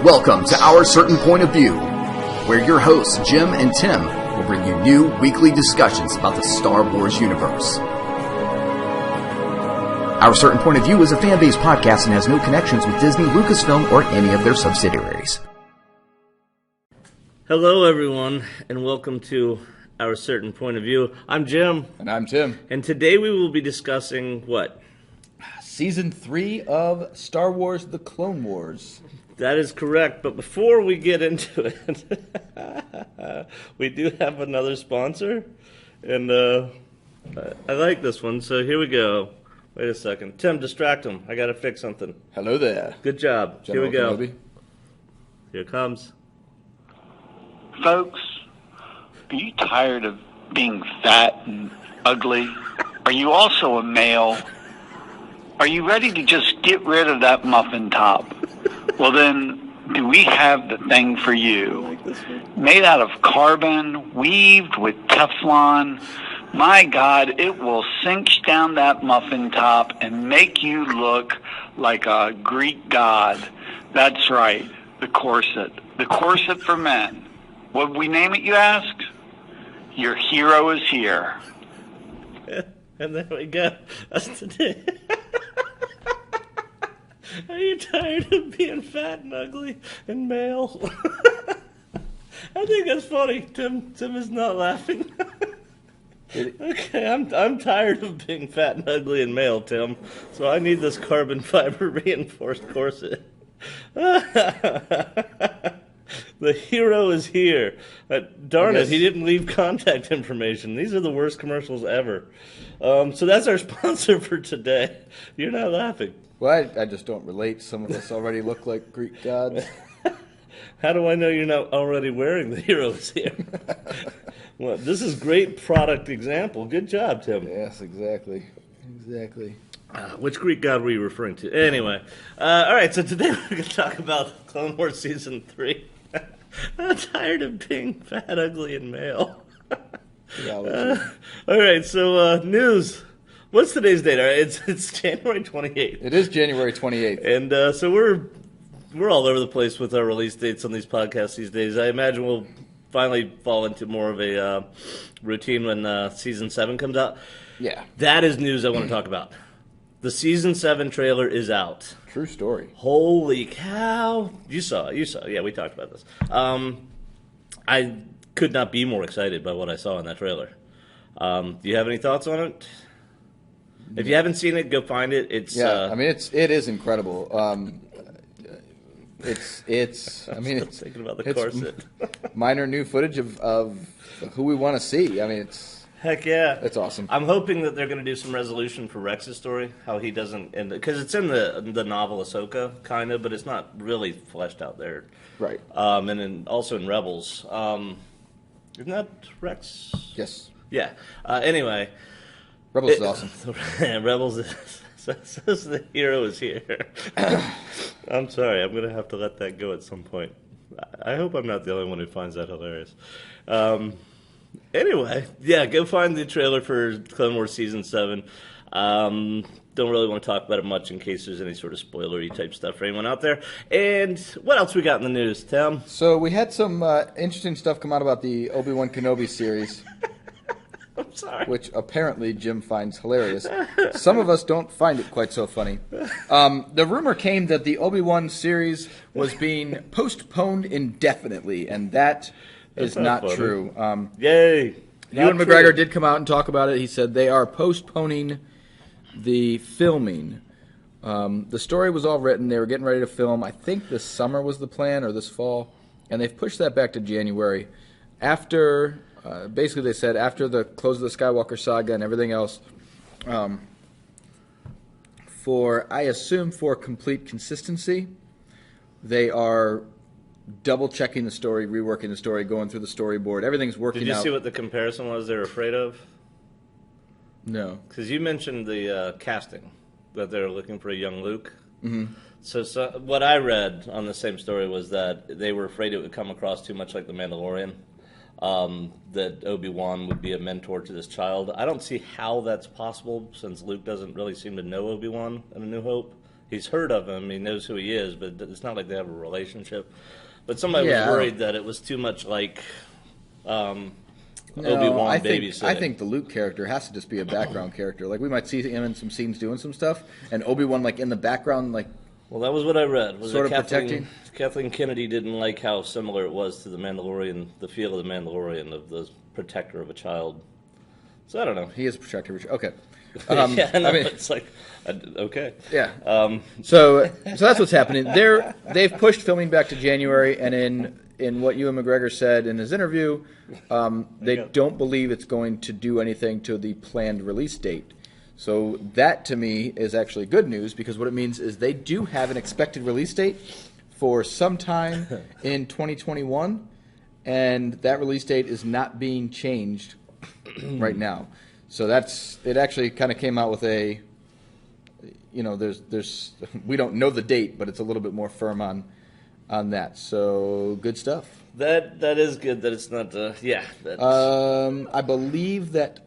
Welcome to Our Certain Point of View, where your hosts, Jim and Tim, will bring you new weekly discussions about the Star Wars universe. Our Certain Point of View is a fan-based podcast and has no connections with Disney, Lucasfilm, or any of their subsidiaries. Hello, everyone, and welcome to Our Certain Point of View. I'm Jim. And I'm Tim. And today we will be discussing what? Season 3 of Star Wars The Clone Wars. That is correct, but before we get into it, we do have another sponsor, and I like this one, so here we go. Wait a second. Tim, distract him. I gotta fix something. Hello there. Good job. General Here we go. Kenobi. Here it comes. Folks, are you tired of being fat and ugly? Are you also a male? Are you ready to just get rid of that muffin top? Well then, do we have the thing for you? Made out of carbon, weaved with Teflon. My God, it will cinch down that muffin top and make you look like a Greek god. That's right, the corset. The corset for men. What would we name it, you ask? Your hero is here. And there we go. That's today. Are you tired of being fat and ugly and male? I think that's funny. Tim is not laughing. Okay, I'm tired of being fat and ugly and male, Tim. So I need this carbon fiber reinforced corset. The hero is here. Darn it, he didn't leave contact information. These are the worst commercials ever. So that's our sponsor for today. You're not laughing. Well, I just don't relate. Some of us already look like Greek gods. How do I know you're not already wearing the hero is here? Well, this is great product example. Good job, Tim. Yes, exactly. Exactly. Which Greek god were you referring to? Anyway, all right, so today we're going to talk about Clone Wars Season 3. I'm tired of being fat, ugly, and male. All right, so news. What's today's date? All right, it's January 28th. It is January 28th. And so we're all over the place with our release dates on these podcasts these days. I imagine we'll finally fall into more of a routine when Season 7 comes out. Yeah. That is news I want to talk about. The Season 7 trailer is out. True story. Holy cow. You saw it. Yeah, we talked about this. I could not be more excited by what I saw in that trailer. Do you have any thoughts on it? If you haven't seen it, go find it. It's I mean it is incredible. It's thinking about the corset. Minor new footage of who we want to see. I mean it's heck yeah, it's awesome. I'm hoping that they're going to do some resolution for Rex's story, how he doesn't, because it's in the novel Ahsoka kind of, but it's not really fleshed out there. Right. And also in Rebels, isn't that Rex? Yes. Yeah. Anyway. Rebels is awesome. Rebels says the hero is here. I'm sorry, I'm going to have to let that go at some point. I hope I'm not the only one who finds that hilarious. Anyway, yeah, go find the trailer for Clone Wars Season 7. Don't really want to talk about it much in case there's any sort of spoilery type stuff for anyone out there. And what else we got in the news, Tim? So we had some interesting stuff come out about the Obi-Wan Kenobi series. I'm sorry. Which apparently Jim finds hilarious. Some of us don't find it quite so funny. The rumor came that the Obi-Wan series was being postponed indefinitely, and that's not funny. true. Yay. Ewan McGregor did come out and talk about it. He said they are postponing the filming. The story was all written. They were getting ready to film. I think this summer was the plan, or this fall, and they've pushed that back to January. After... basically, they said after the close of the Skywalker saga and everything else, I assume for complete consistency, they are double-checking the story, reworking the story, going through the storyboard. Everything's working out. Did you see what the comparison was they're afraid of? No. Because you mentioned the casting, that they're looking for a young Luke. Mm-hmm. So what I read on the same story was that they were afraid it would come across too much like The Mandalorian. That Obi-Wan would be a mentor to this child. I don't see how that's possible since Luke doesn't really seem to know Obi-Wan in A New Hope. he's heard of him, he knows who he is, but it's not like they have a relationship. But somebody Yeah, was worried that it was too much like No, Obi-Wan I think babysitting. the Luke character has to just be a background character. Like we might see him in some scenes doing some stuff, and Obi-Wan like in the background, like Well, that was what I read. Was Sort that of protecting? Kathleen Kennedy didn't like how similar it was to the Mandalorian, the feel of the Mandalorian, of the protector of a child. So I don't know. he is a protector. Okay, Yeah, I know, I mean, it's like, okay. yeah. So that's what's happening. They've pushed filming back to January, and in what Ewan McGregor said in his interview, they don't believe it's going to do anything to the planned release date. So that, to me, is actually good news, because what it means is they do have an expected release date for sometime in 2021, and that release date is not being changed right now. So it actually kind of came out with a, there's we don't know the date, but it's a little bit more firm on that. So good stuff. That is good that it's not, That's, I believe that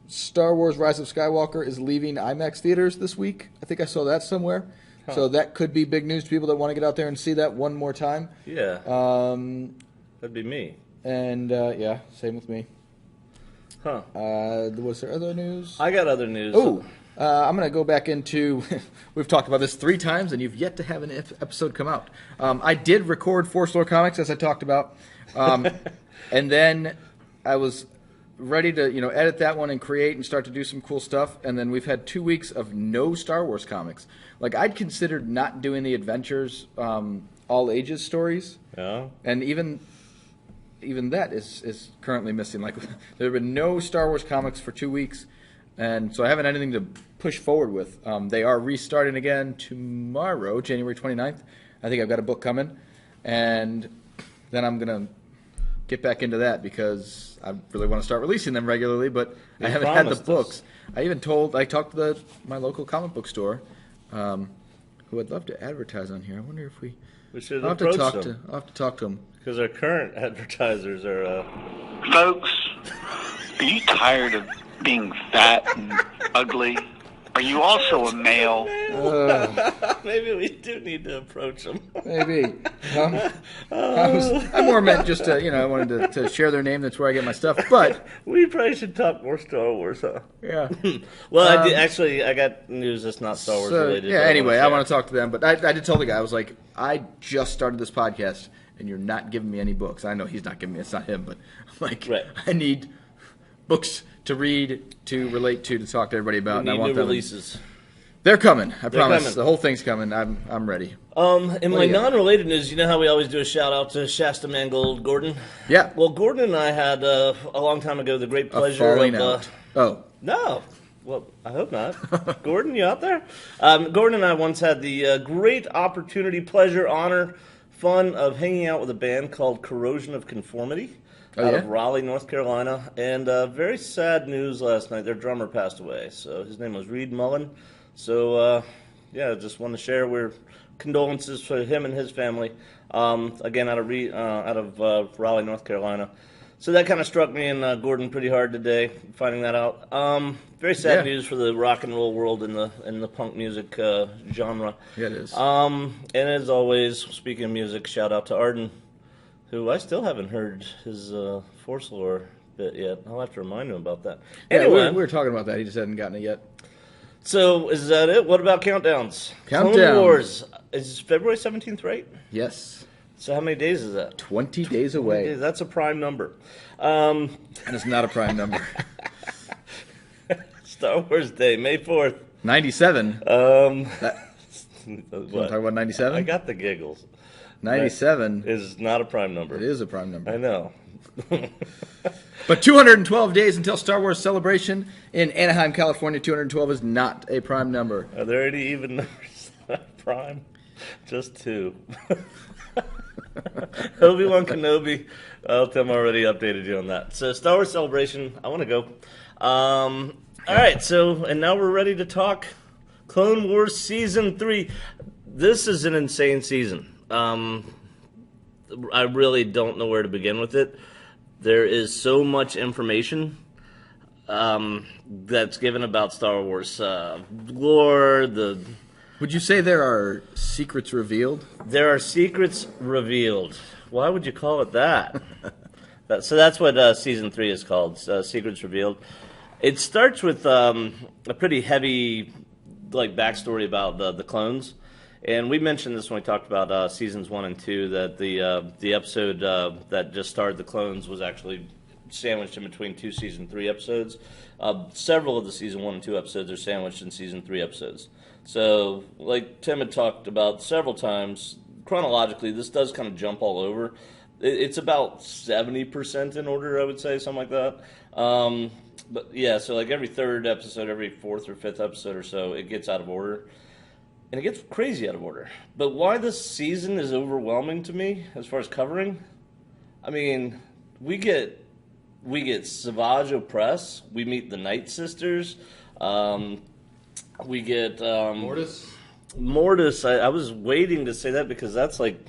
Star Wars Rise of Skywalker is leaving IMAX theaters this week. I think I saw that somewhere. Huh. So that could be big news to people that want to get out there and see that one more time. yeah, that'd be me. And same with me. Huh. Was there other news? I got other news. Oh, I'm going to go back into, we've talked about this 3 times, and you've yet to have an episode come out. I did record Force Lore Comics, as I talked about, and then I was ready to, edit that one and create and start to do some cool stuff, and then we've had 2 weeks of no Star Wars comics. Like, I'd considered not doing the Adventures all ages stories, Yeah. and even that is currently missing. Like, there have been no Star Wars comics for 2 weeks, and so I haven't had anything to push forward with. They are restarting again tomorrow, January 29th. I think I've got a book coming, and then I'm going to get back into that because I really want to start releasing them regularly, but I haven't had the books. I talked to my local comic book store, who I'd love to advertise on here. I wonder if We should I'll approach have them. I'll have to talk to them. Because our current advertisers are... Folks, are you tired of being fat and ugly? Are you also a male? Maybe we do need to approach them. Maybe. I more meant just to, I wanted to share their name. That's where I get my stuff. But, We probably should talk more Star Wars, huh? yeah. Well, I got news that's not Star Wars related. Yeah, but anyway, I share. want to talk to them. But I did tell the guy, I was like, I just started this podcast, and you're not giving me any books. I know he's not giving me, it's not him, but I'm like, Right. I need books to read, to relate to talk to everybody about. We And I need want new them. releases. They're coming. I promise. coming. The whole thing's coming. I'm ready. In my you got? non-related news, you know how we always do a shout-out to Shasta Mangold Gordon? Yeah. Well, Gordon and I had, a long time ago, the great pleasure Falling of... out. Oh. No. Well, I hope not. Gordon, you out there? Gordon and I once had the great opportunity, pleasure, honor, fun of hanging out with a band called Corrosion of Conformity out of Raleigh, North Carolina. And very sad news last night. Their drummer passed away. So his name was Reed Mullen. So, just want to share condolences for him and his family. Again, out of Raleigh, North Carolina. So that kind of struck me and Gordon pretty hard today, finding that out. Very sad news for the rock and roll world and the punk music genre. Yeah, it is. And as always, speaking of music, shout out to Arden, who I still haven't heard his Force Lore bit yet. I'll have to remind him about that. Yeah, Anyway, we were talking about that. He just hadn't gotten it yet. so is that it? What about countdowns? Countdown. Clone Wars is February 17th, right? Yes. So how many days is that? 20 days away. That's a prime number. And it's not a prime number. Star Wars Day, May 4th. 97. What? Talk about 97? I got the giggles. 97 Is not a prime number. it is a prime number. I know. But 212 days until Star Wars Celebration in Anaheim, California. 212 is not a prime number. Are there any even numbers that are prime? Just 2. Obi-Wan Kenobi. Tim already updated you on that. So Star Wars Celebration. I want to go. All right. So and now we're ready to talk Clone Wars Season 3. This is an insane season. I really don't know where to begin with it. There is so much information that's given about Star Wars lore, the Would you say there are secrets revealed? There are secrets revealed. Why would you call it that? So that's what season 3 is called, Secrets Revealed. It starts with a pretty heavy backstory about the clones. And we mentioned this when we talked about seasons 1 and 2, that the episode that just starred the clones was actually sandwiched in between 2 season 3 episodes. Several of the season 1 and 2 episodes are sandwiched in season 3 episodes. So, like Tim had talked about several times, chronologically, this does kind of jump all over. It's about 70% in order, I would say, something like that. But yeah, so like every third episode, every fourth or fifth episode or so, it gets out of order. And it gets crazy out of order. But why this season is overwhelming to me as far as covering, I mean, we get Savage Opress, we meet the Night Sisters, we get Mortis? Mortis, I was waiting to say that because that's like,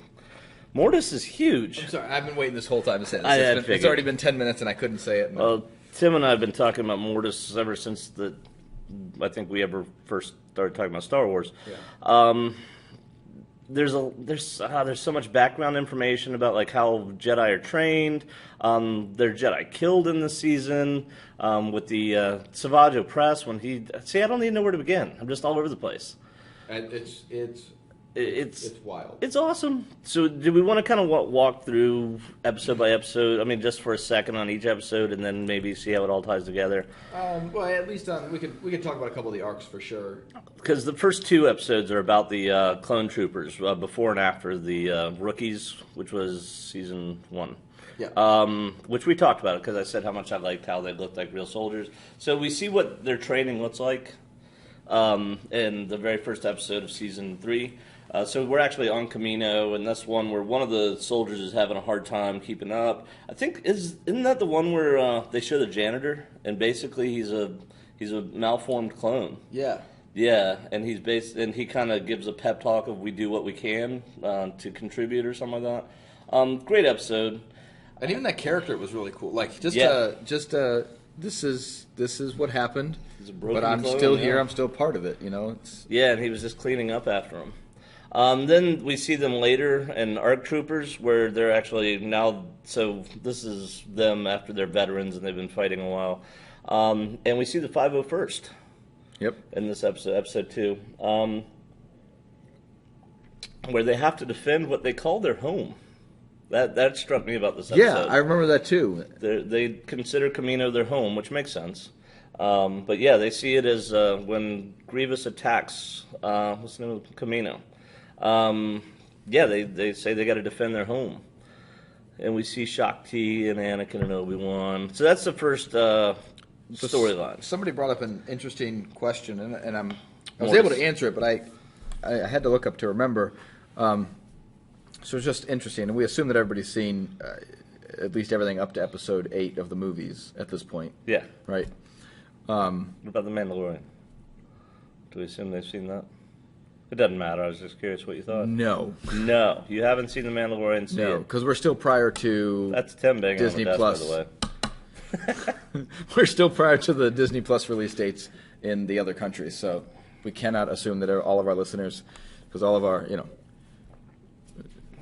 Mortis is huge. I'm sorry, I've been waiting this whole time to say I this. It's already been 10 minutes and I couldn't say it. Well, Tim and I have been talking about Mortis ever since I think we ever first started talking about Star Wars. Yeah. There's so much background information about like how Jedi are trained. Their Jedi killed in this season with the Savage Opress. I don't even know where to begin. I'm just all over the place. And it's wild. It's awesome. So, do we want to kind of walk through episode by episode? I mean, just for a second on each episode, and then maybe see how it all ties together. Well, at least we could talk about a couple of the arcs for sure. Because the first 2 episodes are about the clone troopers before and after the rookies, which was season 1. Yeah. Which we talked about because I said how much I liked how they looked like real soldiers. So we see what their training looks like in the very first episode of season 3. So we're actually on Kamino, and that's one where one of the soldiers is having a hard time keeping up. I think isn't that the one where they show the janitor, and basically he's a malformed clone. Yeah. Yeah, and he kind of gives a pep talk of we do what we can to contribute or something like that. Great episode. And even that character was really cool. Like this is what happened. But I'm clone, still yeah. here. I'm still part of it. You know. Yeah, and he was just cleaning up after him. Then we see them later in ARC Troopers, where they're actually now. So this is them after they're veterans and they've been fighting a while. And we see the 501st. Yep. In this episode 2, where they have to defend what they call their home. That struck me about this episode. Yeah, I remember that too. They consider Kamino their home, which makes sense. But yeah, they see it as when Grievous attacks. What's the name of Kamino? Yeah, they say they got to defend their home, and we see Shakti and Anakin and Obi-Wan. So that's the first storyline. Somebody brought up an interesting question, and I was able to answer it, but I had to look up to remember. So it's just interesting, and we assume that everybody's seen at least everything up to episode 8 of the movies at this point. Yeah. Right. What about The Mandalorian? Do we assume they've seen that? It doesn't matter. I was just curious what you thought. No, you haven't seen The Mandalorian. No, because we're still prior to that's Tim banging Disney on the desk, Plus. by the way. We're still prior to the Disney Plus release dates in the other countries, so we cannot assume that all of our listeners, because all of our,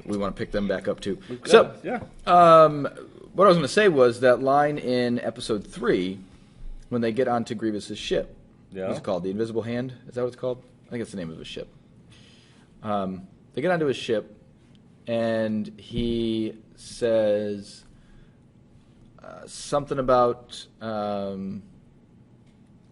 we want to pick them back up too. So, yeah. What I was going to say was that line in episode 3, when they get onto Grievous's ship. Yeah. What's it called? The Invisible Hand? Is that what it's called? I think it's the name of his ship. They get onto his ship, and he says something about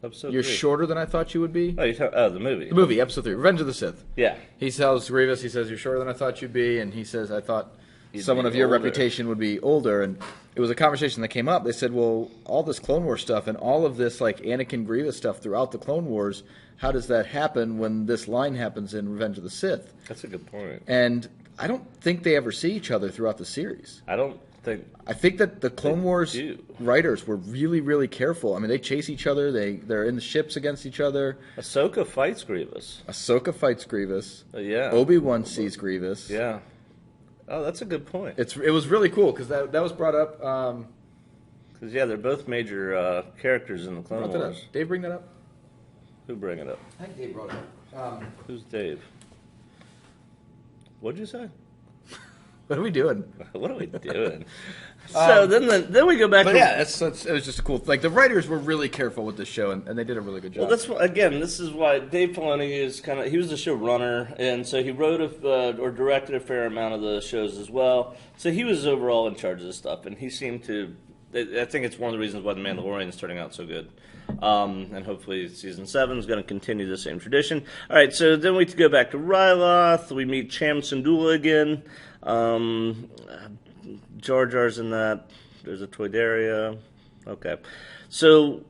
Episode you're 3. shorter than I thought you would be. The movie. The movie, episode 3, Revenge of the Sith. Yeah. He tells Grievous, he says, you're shorter than I thought you'd be, and he says, I thought You'd someone be of your older. reputation would be older, and it was a conversation that came up. They said, well, all this Clone Wars stuff and all of this like Anakin Grievous stuff throughout the Clone Wars, how does that happen when this line happens in Revenge of the Sith? That's a good point. And I don't think they ever see each other throughout the series. I think that the Clone Wars do. writers were really, really careful. I mean, they chase each other. They're in the ships against each other. Ahsoka fights Grievous. Ahsoka fights Grievous. Yeah. Obi-Wan sees Grievous. Yeah. Oh, that's a good point. It was really cool because that was brought up. Because, they're both major characters in the Clone Brought that up. Wars. Dave, bring that up. Who bring it up? I think Dave brought it up. Who's Dave? What'd you say? What are we doing? What are we doing? So then we go back. But to, yeah, it was just a cool. Like the writers were really careful with this show, and they did a really good job. Well, this is why Dave Filoni is he was the showrunner, and so he wrote or directed a fair amount of the shows as well. So he was overall in charge of this stuff, and he seemed to. I think it's one of the reasons why The Mandalorian is turning out so good. And hopefully season 7 is going to continue the same tradition. All right, so then we go back to Ryloth. We meet Cham Syndulla again. Jar Jar's in that. There's a Toydaria. Okay. So,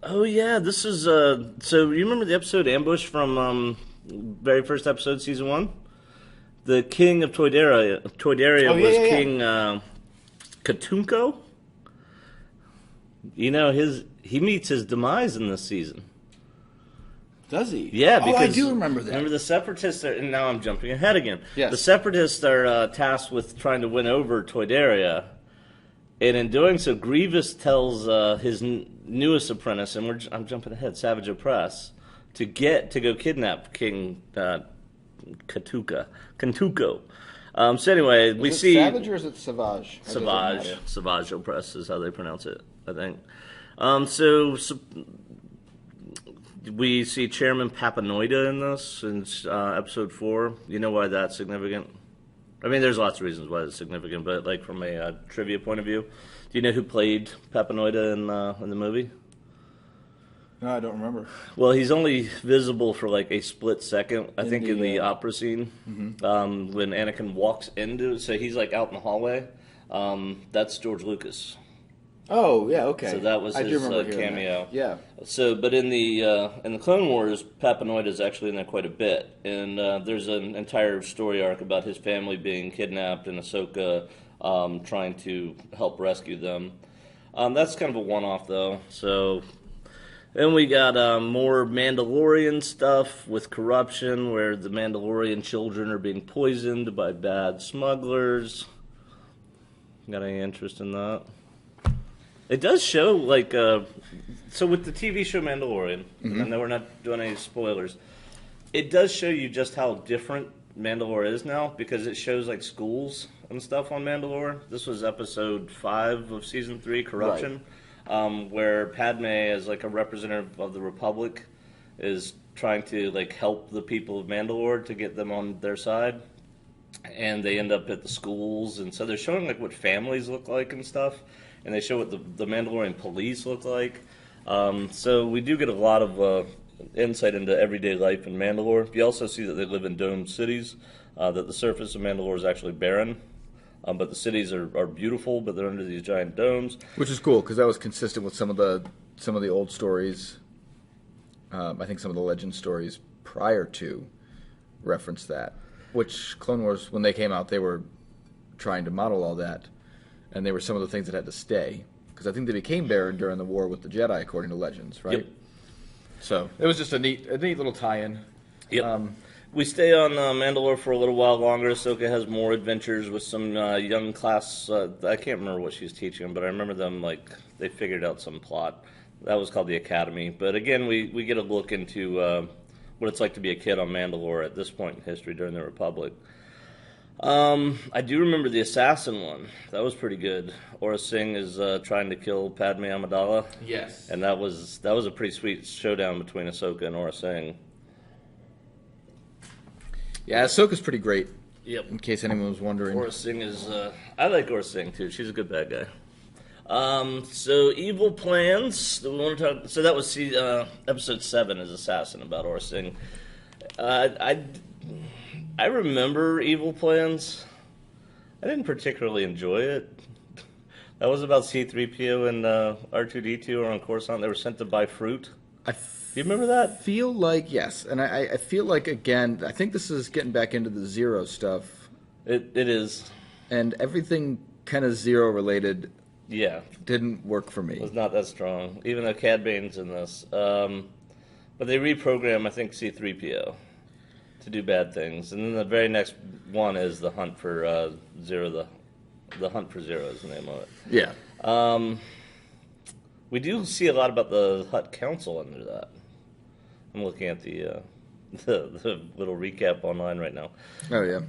oh yeah, this is, so you remember the episode Ambush from very first episode, season 1? The king of Toydaria was King Katunko. You know, he meets his demise in this season. Does he? Yeah, because I do remember that. Remember the Separatists are, and now I'm jumping ahead again. Yes. The Separatists are tasked with trying to win over Toydaria, and in doing so, Grievous tells his newest apprentice, and I'm jumping ahead, Savage Opress, to go kidnap King Kantuko. So anyway, we see Savage or is it Savage? Savage Opress is how they pronounce it, I think. So we see Chairman Papanoida in this, in episode 4. You know why that's significant? I mean, there's lots of reasons why it's significant, but like from a trivia point of view, do you know who played Papanoida in the movie? No, I don't remember. Well, he's only visible for like a split second, I think, in the opera scene. Mm-hmm. When Anakin walks into, so he's like out in the hallway. That's George Lucas. Oh yeah, okay. So that was his cameo. That. Yeah. So, but in the Clone Wars, Papanoida is actually in there quite a bit, and there's an entire story arc about his family being kidnapped and Ahsoka trying to help rescue them. That's kind of a one-off, though. So. Then we got more Mandalorian stuff with corruption, where the Mandalorian children are being poisoned by bad smugglers. Got any interest in that? It does show, like, so with the TV show Mandalorian, I know we're not doing any spoilers, it does show you just how different Mandalore is now, because it shows, like, schools and stuff on Mandalore. This was episode 5 of season 3, Corruption. Right. Where Padme, as like a representative of the Republic, is trying to like help the people of Mandalore to get them on their side, and they end up at the schools, and so they're showing like what families look like and stuff, and they show what the Mandalorian police look like. So we do get a lot of insight into everyday life in Mandalore. You also see that they live in domed cities, that the surface of Mandalore is actually barren. But the cities are beautiful, but they're under these giant domes, which is cool because that was consistent with some of the old stories. I think some of the legend stories prior to referenced that. Which Clone Wars, when they came out, they were trying to model all that, and they were some of the things that had to stay because I think they became barren during the war with the Jedi, according to legends, right? Yep. So it was just a neat little tie-in. Yep. We stay on Mandalore for a little while longer. Ahsoka has more adventures with some young class. I can't remember what she's teaching, but I remember them, like, they figured out some plot. That was called the Academy. But again, we get a look into what it's like to be a kid on Mandalore at this point in history during the Republic. I do remember the assassin one. That was pretty good. Aurra Sing is trying to kill Padme Amidala. Yes. And that was a pretty sweet showdown between Ahsoka and Aurra Sing. Yeah, Ahsoka's pretty great. Yep. In case anyone was wondering. Aurra Sing is... I like Aurra Sing, too. She's a good bad guy. So, Evil Plans. We want to talk, so that was episode 7 is Assassin about Aurra Sing. I remember Evil Plans. I didn't particularly enjoy it. That was about C-3PO and R2-D2 are on Coruscant. They were sent to buy fruit. Do you remember that? Feel like, yes. And I feel like, again, I think this is getting back into the Zero stuff. It is. And everything kind of Zero related didn't work for me. It was not that strong, even though Cad Bane's in this. But they reprogram, I think, C-3PO to do bad things. And then the very next one is the Hunt for Zero. The Hunt for Zero is the name of it. Yeah. We do see a lot about the Hutt Council under that. I'm looking at the the little recap online right now. Oh yeah,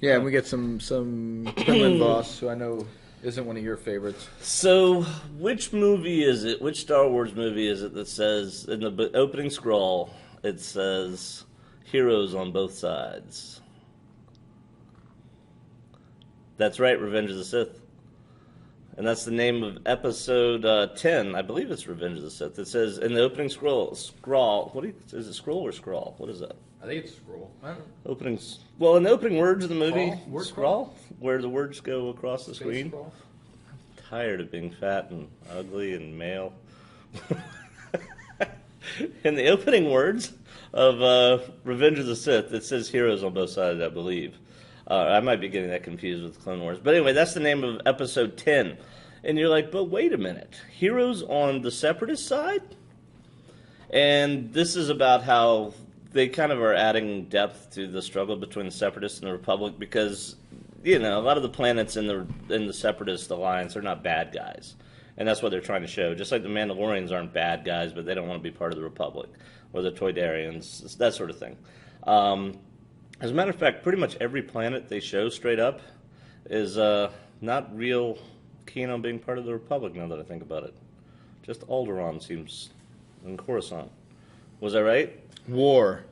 yeah. And we get some Quinlan Voss, who I know isn't one of your favorites. So, which movie is it? Which Star Wars movie is it that says in the opening scroll? It says "Heroes on both sides." That's right, Revenge of the Sith. And that's the name of episode 10. I believe it's Revenge of the Sith. It says in the opening scroll, is it scroll or scroll? What is that? I think it's scroll. I don't know. In the opening words of the movie, Scroll? Word scroll, where the words go across the Space screen. scroll? Tired of being fat and ugly and male. In the opening words of Revenge of the Sith, it says heroes on both sides, I believe. I might be getting that confused with Clone Wars. But anyway, that's the name of episode 10. And you're like, but wait a minute. Heroes on the Separatist side? And this is about how they kind of are adding depth to the struggle between the Separatists and the Republic because, a lot of the planets in the Separatist alliance are not bad guys. And that's what they're trying to show. Just like the Mandalorians aren't bad guys, but they don't want to be part of the Republic. Or the Toydarians, that sort of thing. As a matter of fact, pretty much every planet they show straight up is not real keen on being part of the Republic, now that I think about it. Just Alderaan seems, and Coruscant. Was I right? War.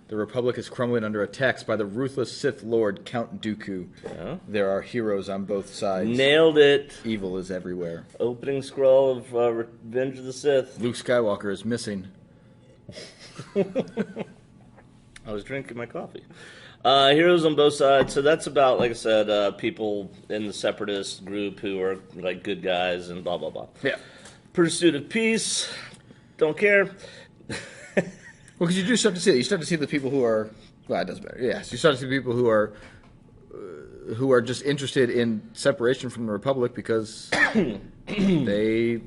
The Republic is crumbling under attacks by the ruthless Sith Lord Count Dooku. Yeah. There are heroes on both sides. Nailed it. Evil is everywhere. Opening scroll of Revenge of the Sith. Luke Skywalker is missing. I was drinking my coffee. Heroes on both sides. So that's about, like I said, people in the Separatist group who are like good guys and blah, blah, blah. Yeah. Pursuit of peace. Don't care. Well, because you do start to see it. You start to see the people who are. Well, it doesn't matter. Yes, you start to see people who are just interested in separation from the Republic because they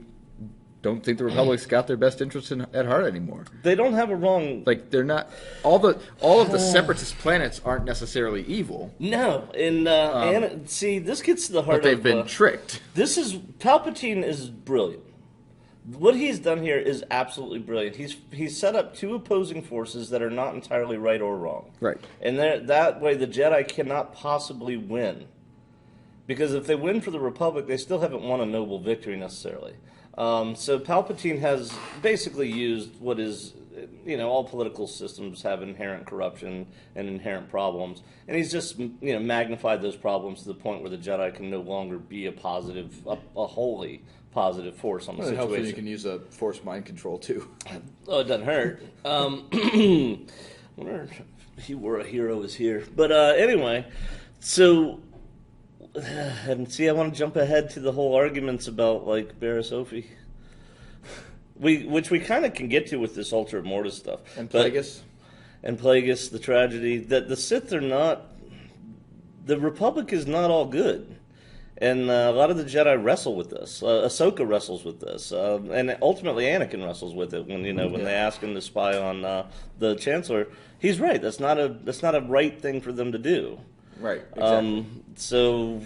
don't think the Republic's got their best interests at heart anymore. They don't have a wrong. Like they're not. All of the Separatist planets aren't necessarily evil. No, and see, this gets to the heart. But they've of, been tricked. Palpatine is brilliant. What he's done here is absolutely brilliant. He's set up two opposing forces that are not entirely right or wrong. Right. And that way the Jedi cannot possibly win. Because if they win for the Republic, they still haven't won a noble victory necessarily. So Palpatine has basically used what is, all political systems have inherent corruption and inherent problems. And he's just, magnified those problems to the point where the Jedi can no longer be a wholly positive force on the situation. It helps when you can use a force mind control too. Oh, it doesn't hurt. Wonder if he were a hero is here. But anyway, so and see, I want to jump ahead to the whole arguments about like Barriss Offee, which we kind of can get to with this Ultra Mortis stuff. And Plagueis. And Plagueis, the tragedy that the Sith are not. The Republic is not all good. And a lot of the Jedi wrestle with this. Ahsoka wrestles with this, and ultimately Anakin wrestles with it when they ask him to spy on the Chancellor. He's right. That's not a right thing for them to do. Right. Exactly. So,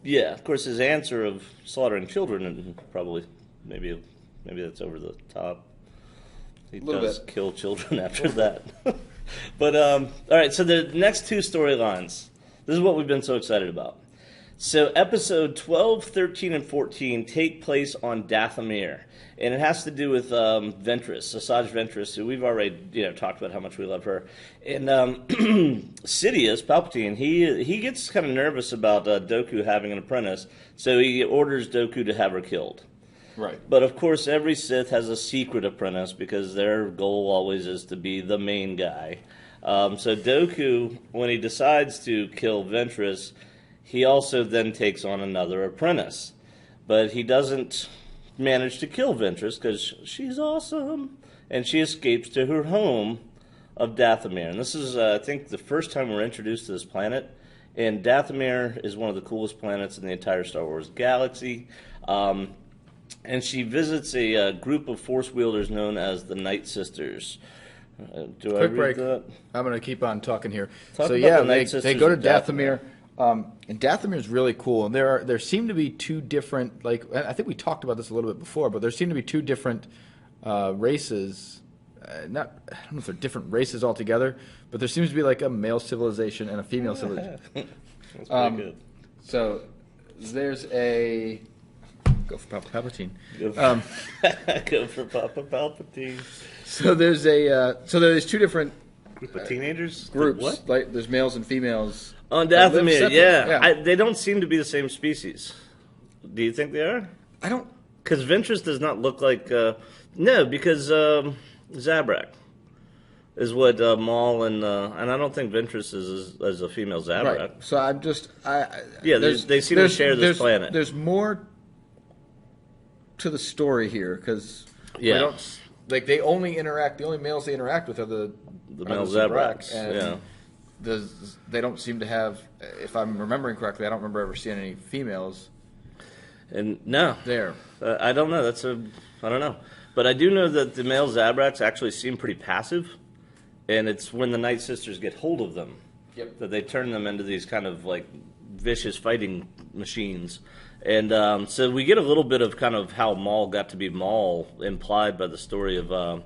yeah. Of course, his answer of slaughtering children and probably maybe that's over the top. He does kill children after that. But all right. So the next two storylines. This is what we've been so excited about. So episode 12, 13, and 14 take place on Dathomir, and it has to do with Ventress, Asajj Ventress, who we've already talked about how much we love her. And Sidious, Palpatine, he gets kind of nervous about Dooku having an apprentice, so he orders Dooku to have her killed. Right. But of course, every Sith has a secret apprentice because their goal always is to be the main guy. So Dooku, when he decides to kill Ventress, he also then takes on another apprentice. But he doesn't manage to kill Ventress because she's awesome. And she escapes to her home of Dathomir. And this is, I think, the first time we're introduced to this planet. And Dathomir is one of the coolest planets in the entire Star Wars galaxy. And she visits a group of Force wielders known as the Night Sisters. Do I read break. that? I'm going to keep on talking here. Talk so about yeah, the Night they Sisters go to of Dathomir. And Dathomir is really cool. And there seem to be two different, like I think we talked about this a little bit before, but there seem to be two different races not, I don't know if they're different races altogether, but there seems to be like a male civilization and a female civilization. That's pretty good. So there's a go for Papa Palpatine. Go for Papa Palpatine. So there's there's two different Group of teenagers? groups. What? Like there's males and females. On that live Dathomir, separate. yeah. They don't seem to be the same species. Do you think they are? I don't. Because Ventress does not look like... no, because Zabrak is what Maul and I don't think Ventress is as a female Zabrak. Right. So I'm just. Yeah, they seem to share this planet. There's more to the story here because Yeah. they don't. Like they only interact. The only males they interact with are the male Zabraks, Zabraks, and yeah. they don't seem to have. If I'm remembering correctly, I don't remember ever seeing any females And no, there. I don't know. I don't know. But I do know that the male Zabraks actually seem pretty passive, and it's when the Night Sisters get hold of them that they turn them into these kind of like vicious fighting machines. And so we get a little bit of kind of how Maul got to be Maul implied by the story of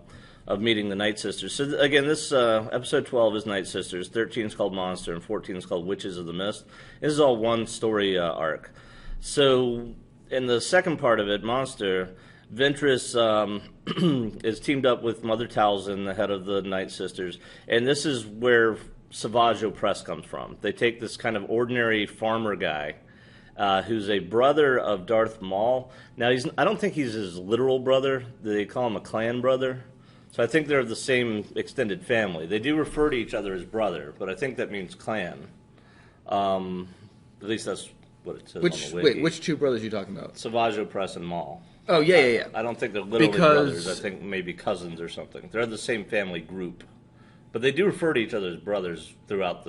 meeting the Night Sisters. So again, this episode 12 is Night Sisters, 13 is called Monster, and 14 is called Witches of the Mist. This is all one story arc. So in the second part of it, Monster, Ventress is teamed up with Mother Talzin, the head of the Night Sisters, and this is where Savage Opress comes from. They take this kind of ordinary farmer guy who's a brother of Darth Maul. Now, I don't think he's his literal brother. They call him a clan brother. So I think they're the same extended family. They do refer to each other as brother, but I think that means clan. At least that's what it says on the wiki. Which two brothers are you talking about? Savage Opress and Maul. Oh yeah. I don't think they're literally Because- brothers. I think maybe cousins or something. They're the same family group. But they do refer to each other as brothers throughout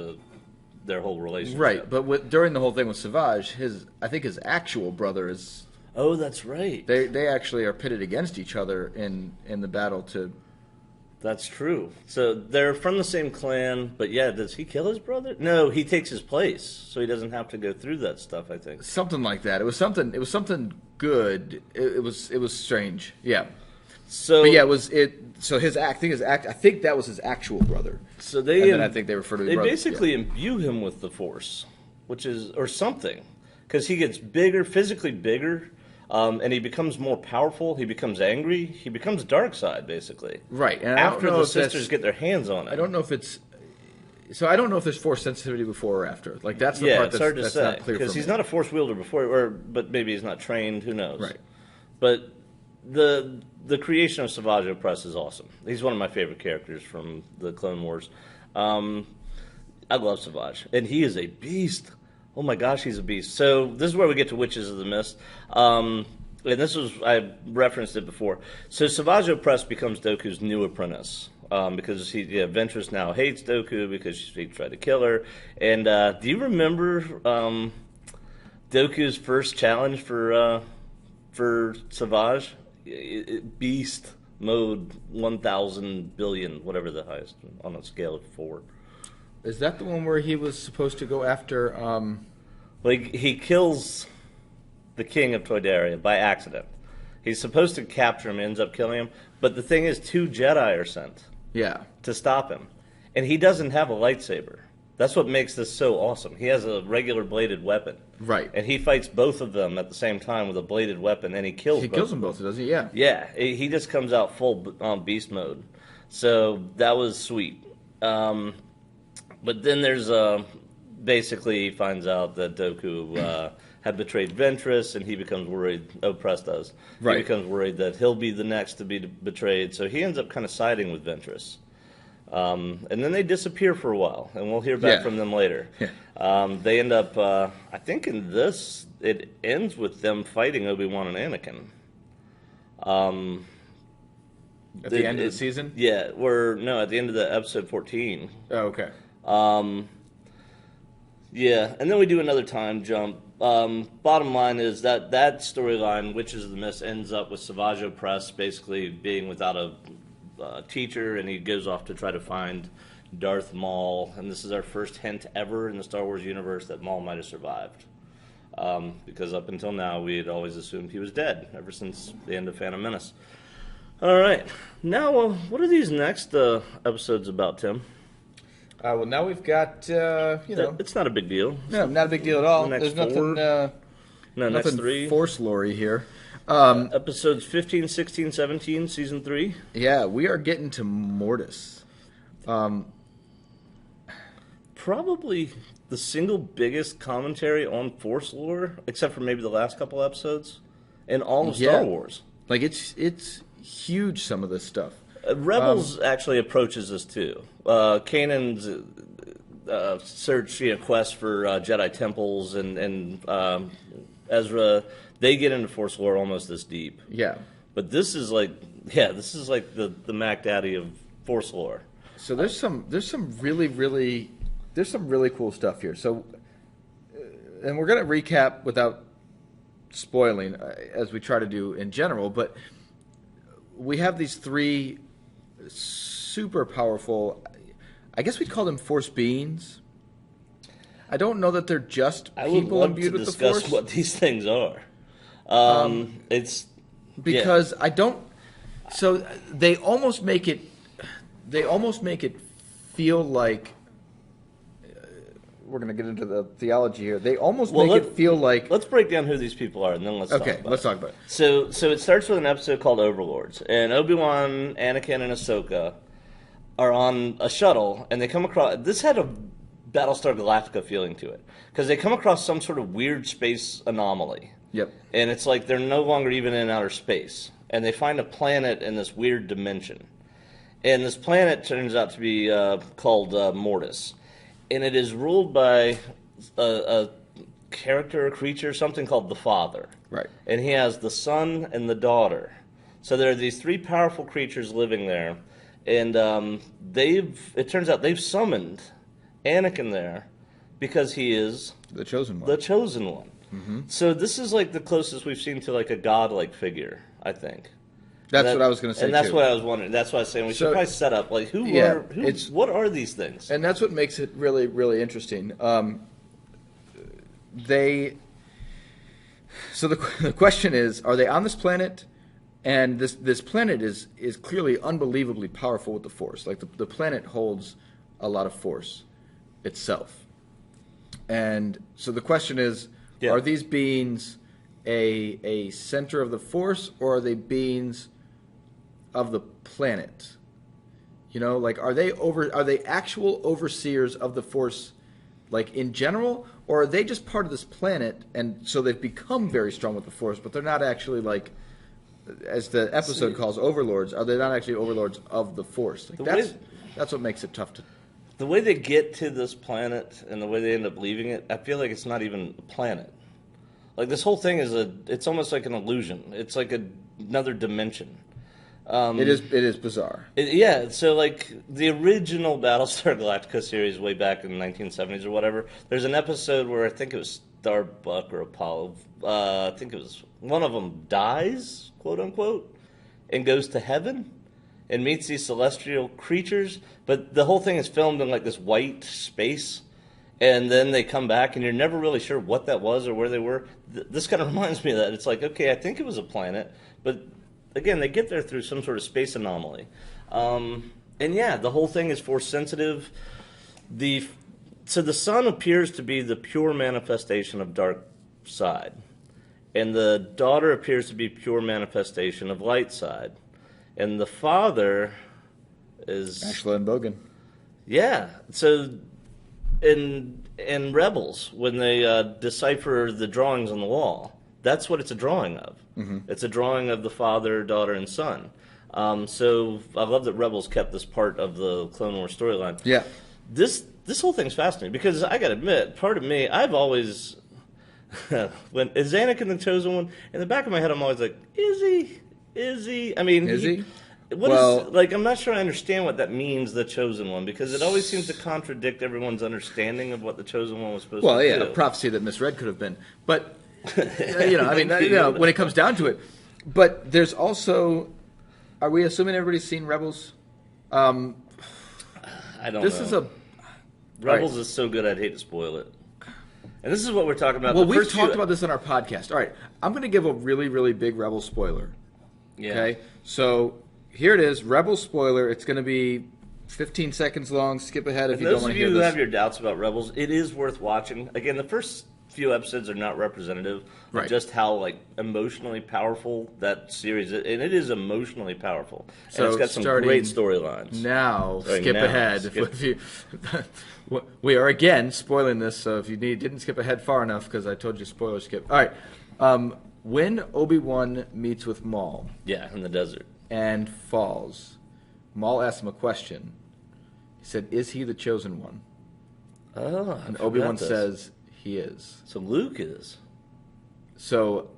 their whole relationship. Right, but during the whole thing with Savage, I think his actual brother is. Oh, that's right. They actually are pitted against each other in the battle to. That's true. So they're from the same clan, but yeah, does he kill his brother? No, he takes his place, so he doesn't have to go through that stuff, I think. Something like that. It was something good. It was strange. Yeah. So But yeah, so his I think that was his actual brother. So they And then I think they refer to the they brothers, basically imbue him with the Force, or something, because he gets bigger, physically bigger, and he becomes more powerful. He becomes angry. He becomes dark side, basically. Right. And I don't After know the if that's- sisters get their hands on it. I don't know if it's. So I don't know if there's Force sensitivity before or after. Like that's the Yeah, part it's hard to that's say not clear because for he's me. not a Force wielder before, but maybe he's not trained. Who knows? Right. But the creation of Savage Opress is awesome. He's one of my favorite characters from the Clone Wars. I love Savage, and he is a beast. Oh my gosh, he's a beast. So this is where we get to Witches of the Mist. And this was, I referenced it before. So Savage Opress becomes Dooku's new apprentice. Because Ventress now hates Dooku because he tried to kill her. And do you remember Dooku's first challenge for Savage? Beast mode 1,000 billion, whatever the highest on a scale of 4. Is that the one where he was supposed to go after? Like he kills the king of Toydaria by accident. He's supposed to capture him, ends up killing him. But the thing is, 2 Jedi are sent Yeah. to stop him, and he doesn't have a lightsaber. That's what makes this so awesome. He has a regular bladed weapon, Right. and he fights both of them at the same time with a bladed weapon, and he kills. He both kills of them both, does he? Yeah. Yeah, he just comes out full beast mode. So that was sweet. But then there's basically he finds out that Dooku had betrayed Ventress, and he becomes worried. Opress does. Right. He becomes worried that he'll be the next to be betrayed. So he ends up kind of siding with Ventress. And then they disappear for a while, and we'll hear back Yeah. from them later. They end up, I think in this, it ends with them fighting Obi-Wan and Anakin. At the end of the season? Yeah, at the end of the episode 14. Oh, okay. Yeah, and then we do another time jump. Bottom line is that storyline, Witches of the Mist, ends up with Savage Opress basically being without a teacher, and he goes off to try to find Darth Maul. And this is our first hint ever in the Star Wars universe that Maul might have survived. Because up until now, we had always assumed he was dead, ever since the end of Phantom Menace. All right. Now, what are these next episodes about, Tim? Well, now we've got, It's not a big deal. no, not a big deal at all. The next There's nothing, No, next nothing 3. Force Lore here. Episodes 15, 16, 17, Season 3. Yeah, we are getting to Mortis. Probably the single biggest commentary on Force lore, except for maybe the last couple episodes, in all of Star Wars. Like, it's huge, some of this stuff. Rebels actually approaches this too. Kanan's search, quest for Jedi temples, and Ezra, they get into Force lore almost this deep. Yeah. But this is like the Mac Daddy of Force lore. So there's some really cool stuff here. So, and we're going to recap without spoiling, as we try to do in general, but we have these 3 super powerful, I guess we'd call them Force beings. I don't know that they're just people imbued with the Force. I would love to discuss what these things are. It's because I don't. So they almost make it feel like. We're going to get into the theology here. They almost make it feel like. Let's break down who these people are, and then let's talk about it. Let's talk about it. So it starts with an episode called Overlords, and Obi-Wan, Anakin, and Ahsoka are on a shuttle, and they come across. This had a Battlestar Galactica feeling to it, because they come across some sort of weird space anomaly. Yep. And it's like they're no longer even in outer space, and they find a planet in this weird dimension, and this planet turns out to be called Mortis. And it is ruled by a character, a creature, something called the Father. Right. And he has the son and the daughter. So there are these 3 powerful creatures living there. And it turns out they've summoned Anakin there because he is the chosen one. The chosen one. Mm-hmm. So this is like the closest we've seen to like a godlike figure, I think. That's what I was going to say, and that's what I was wondering. That's why I was saying we should probably set up, like, what are these things? And that's what makes it really, really interesting. So the question is, are they on this planet? And this planet is clearly unbelievably powerful with the Force. Like, the planet holds a lot of Force itself. And so the question is, are these beings a center of the Force, or are they beings of the planet? Like, are they actual overseers of the Force, like, in general, or are they just part of this planet, and so they've become very strong with the Force, but they're not actually, like, as the episode calls, overlords? Are they not actually overlords of the Force? Like, that's what makes it tough to. The way they get to this planet and the way they end up leaving it, I feel like it's not even a planet. Like, this whole thing it's almost like an illusion. It's like another dimension. It is bizarre. So like the original Battlestar Galactica series way back in the 1970s or whatever, there's an episode where I think it was Starbuck or Apollo, I think it was one of them dies, quote unquote, and goes to heaven and meets these celestial creatures, but the whole thing is filmed in like this white space, and then they come back and you're never really sure what that was or where they were. This kind of reminds me of that. It's like, okay, I think it was a planet, but again, they get there through some sort of space anomaly. And yeah, the whole thing is Force sensitive. So the sun appears to be the pure manifestation of dark side. And the daughter appears to be pure manifestation of light side. And the father is... Ashla and Bogan. Yeah. So in Rebels, when they decipher the drawings on the wall, that's what it's a drawing of. Mm-hmm. It's a drawing of the father, daughter, and son. So I love that Rebels kept this part of the Clone Wars storyline. Yeah. This whole thing's fascinating because I got to admit, part of me, I've always... when is Anakin the chosen one? In the back of my head, I'm always like, is he? I mean... Is he? I'm not sure I understand what that means, the chosen one, because it always seems to contradict everyone's understanding of what the chosen one was supposed to do. Well, yeah, a prophecy that misread could have been. But, when it comes down to it. But there's also... Are we assuming everybody's seen Rebels? I don't know. This is a... Rebels is so good, I'd hate to spoil it. And this is what we're talking about. Well, we've talked about this on our podcast. All right, I'm going to give a really, really big Rebels spoiler. Yeah. Okay? So, here it is. Rebels spoiler. It's going to be 15 seconds long. Skip ahead if you don't Those want of to you hear who this. have your doubts about Rebels, it is worth watching. Again, the first few episodes are not representative Right. of just how like emotionally powerful that series is, and it is emotionally powerful. So And it's got some starting great storylines. Now, Right, skip now, ahead. skip. If you, we are again spoiling this, so if you didn't skip ahead far enough, because I told you spoiler skip. All right. When Obi-Wan meets with Maul Yeah, in the desert. and falls, Maul asks him a question. He said, "Is he the chosen one?" Oh, And Obi-Wan says, "He is." So Luke is. So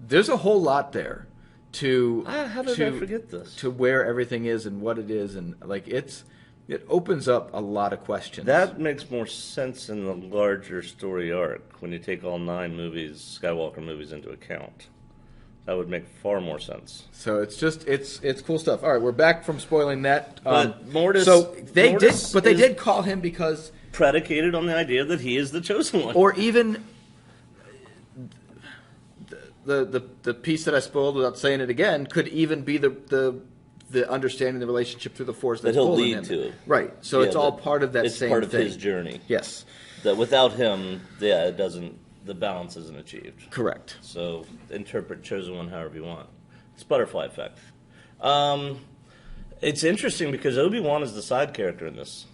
there's a whole lot there to How did I forget this? to where everything is and what it is, and like it opens up a lot of questions. That makes more sense in the larger story arc when you take all 9 movies, Skywalker movies, into account. That would make far more sense. So it's just it's cool stuff. All right, we're back from spoiling that. But Mortis- So they Mortis did, but they is- did call him because, Predicated on the idea that he is the chosen one. or even the piece that I spoiled without saying it again could even be the understanding the relationship through the Force That that's he'll pulling lead him. to. Right. So Yeah, it's all part of that it's same part of thing. his journey. Yes. That without him, yeah, it doesn't. The balance isn't achieved. Correct. So interpret chosen one however you want. It's butterfly effect. It's interesting because Obi-Wan is the side character in this,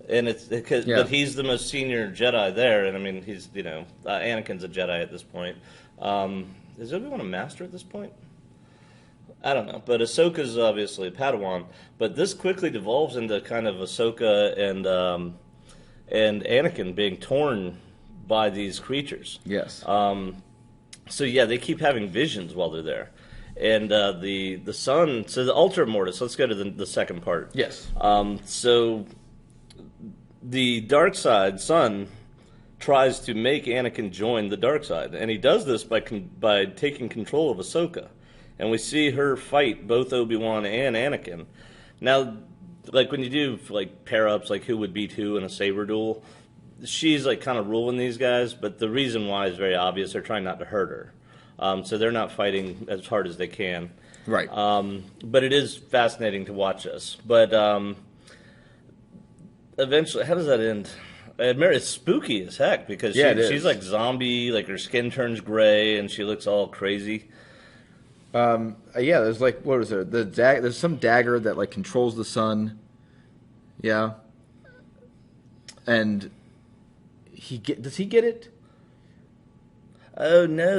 and Yeah. but he's the most senior Jedi there, and I mean he's Anakin's a Jedi at this point. Is Obi-Wan a master at this point? I don't know, but Ahsoka's obviously a Padawan. But this quickly devolves into kind of Ahsoka and Anakin being torn by these creatures. Yes. So yeah, they keep having visions while they're there, and the son. So the Ultra Mortis. Let's go to the second part. Yes. So the dark side son tries to make Anakin join the dark side, and he does this by taking control of Ahsoka, and we see her fight both Obi-Wan and Anakin. Now, like when you do like pair ups, like who would beat who in a saber duel, she's like kind of ruling these guys, but the reason why is very obvious. They're trying not to hurt her, so they're not fighting as hard as they can. Right. But it is fascinating to watch this. But eventually, how does that end? It's spooky as heck because Yeah, it is. she's like zombie, like her skin turns gray and she looks all crazy. Yeah, there's like, what is there? There's some dagger that like controls the sun. Yeah. And does he get it? Oh no!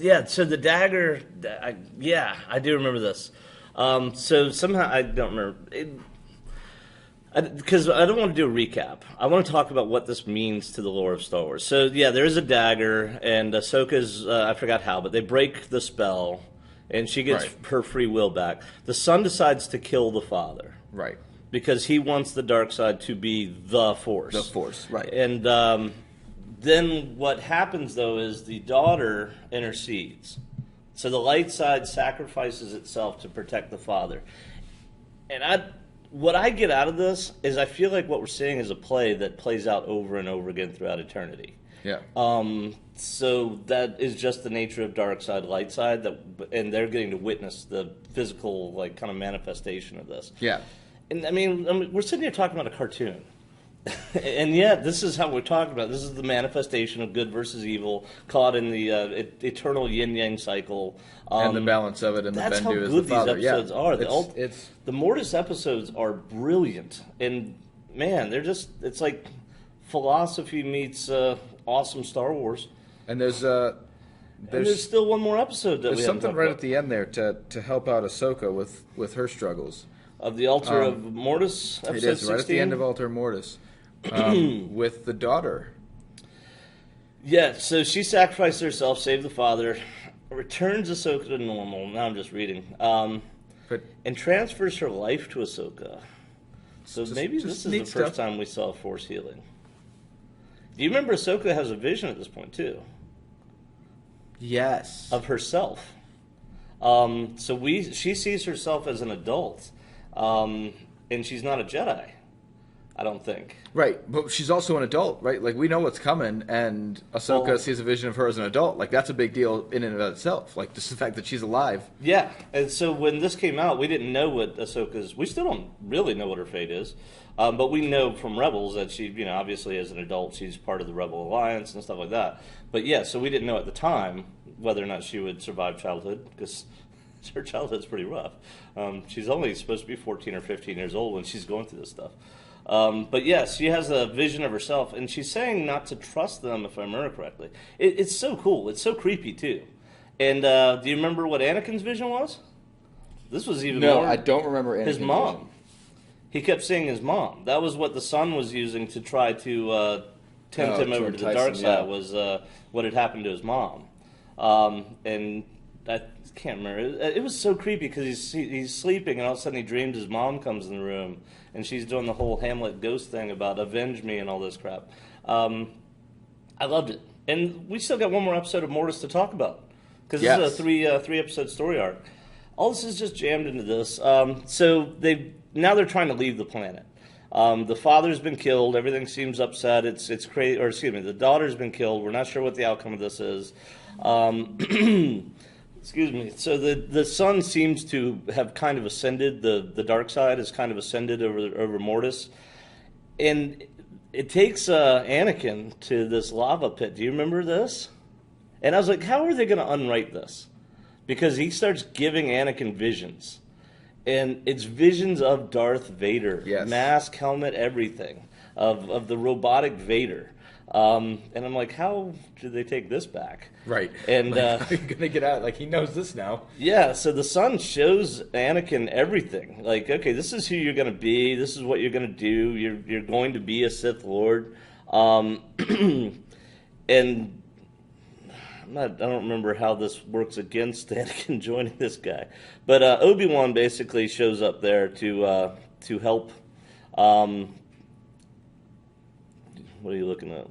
Yeah, so the dagger. I do remember this. So somehow I don't remember because I don't want to do a recap. I want to talk about what this means to the lore of Star Wars. So yeah, there is a dagger, and Ahsoka's I forgot how, but they break the spell, and she gets Right. her free will back. The son decides to kill the father Right. because he wants the dark side to be the Force. The Force, right. And then what happens, though, is the daughter intercedes. So the light side sacrifices itself to protect the father. And what I get out of this is I feel like what we're seeing is a play that plays out over and over again throughout eternity. Yeah. So that is just the nature of dark side, light side, and they're getting to witness the physical, like, kind of manifestation of this. Yeah. And I mean, we're sitting here talking about a cartoon. And yet, this is how we're talking about. This is the manifestation of good versus evil, caught in the eternal yin-yang cycle. And the balance of it, and the That's how Bendu is good the father. these episodes are. It's The Mortis episodes are brilliant. And, man, they're just, it's like philosophy meets awesome Star Wars. and there's And there's still one more episode that we there's haven't something talked right about. at the end there to help out Ahsoka with her struggles. Of the Altar of Mortis, episode It is 16. right at the end of Altar Mortis, with the daughter. Yeah, so she sacrificed herself, saved the father, returns Ahsoka to normal. Now I'm just reading. But And transfers her life to Ahsoka. So maybe just this is neat the first stuff. time we saw Force healing. Do you remember Ahsoka has a vision at this point, too, yes, of herself? So she sees herself as an adult, and she's not a Jedi. I don't think. Right, but she's also an adult, right? Like, we know what's coming, and Ahsoka Well- sees a vision of her as an adult. Like, that's a big deal in and of itself. Like, just the fact that she's alive. Yeah, and so when this came out, we didn't know what Ahsoka's. We still don't really know what her fate is, but we know from Rebels that she, obviously as an adult, she's part of the Rebel Alliance and stuff like that. But yeah, so we didn't know at the time whether or not she would survive childhood, because her childhood's pretty rough. She's only supposed to be 14 or 15 years old when she's going through this stuff. But yes, she has a vision of herself, and she's saying not to trust them, if I remember correctly. It's so cool. It's so creepy, too. And do you remember what Anakin's vision was? This was even more... I don't remember Anakin's his mom. vision. He kept seeing his mom. That was what the son was using to try to tempt him to over to the entice dark him, side, yeah. was what had happened to his mom. And I can't remember. It was so creepy because he's sleeping, and all of a sudden he dreams his mom comes in the room, and she's doing the whole Hamlet ghost thing about avenge me and all this crap. I loved it. And we still got one more episode of Mortis to talk about, because this is a three episode story arc. All this is just jammed into this. So now they're trying to leave the planet. The father's been killed. Everything seems upset. It's crazy. Or excuse me, the daughter's been killed. We're not sure what the outcome of this is. Excuse me. So the son seems to have kind of ascended. The dark side has kind of ascended over Mortis, and it takes Anakin to this lava pit. Do you remember this? And I was like, how are they going to unwrite this? Because he starts giving Anakin visions. And it's visions of Darth Vader. Yes. Mask, helmet, everything. Of the robotic Vader. And I'm like, how did they take this back? Right. And How are you going to get out? Like, he knows this now. yeah, so the son shows Anakin everything. Like, okay, this is who you're going to be. This is what you're going to do. You're going to be a Sith Lord. And I don't remember how this works against Anakin joining this guy. But Obi-Wan basically shows up there to help. What are you looking at?